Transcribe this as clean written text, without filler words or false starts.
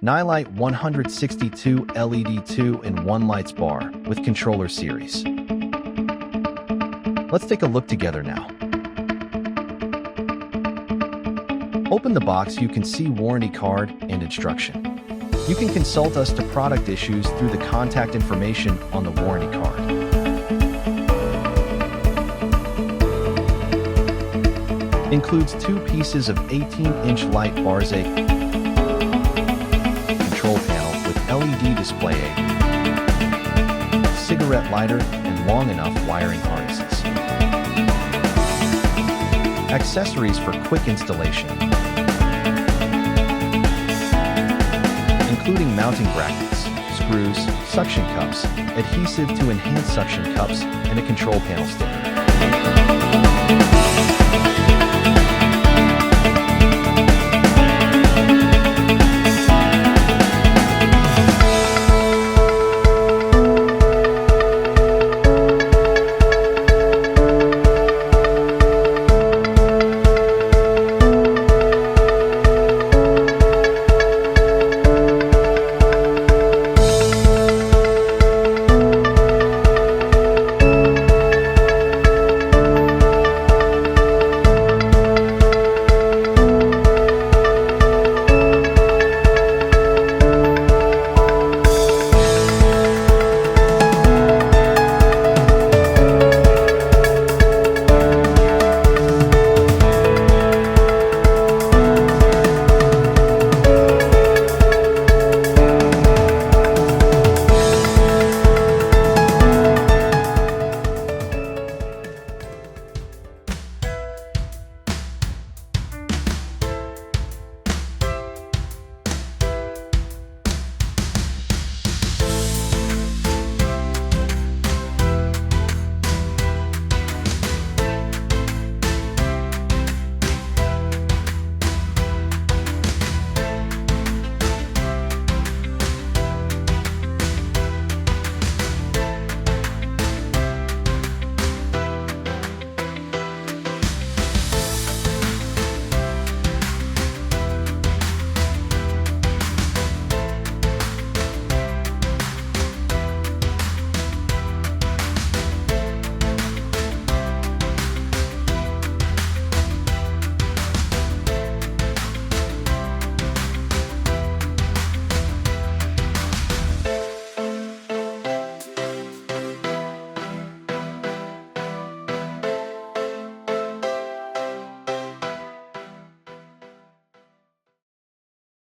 Nilight 162 LED 2-in-1 lights bar with controller series. Let's take a look together now. Open the box, you can see warranty card and instruction. You can consult us to product issues through the contact information on the warranty card. Includes 2 pieces of 18-inch light bars, a control panel with LED display, a cigarette lighter, and long enough wiring harnesses. Accessories for quick installation, including mounting brackets, screws, suction cups, adhesive to enhance suction cups, and a control panel sticker.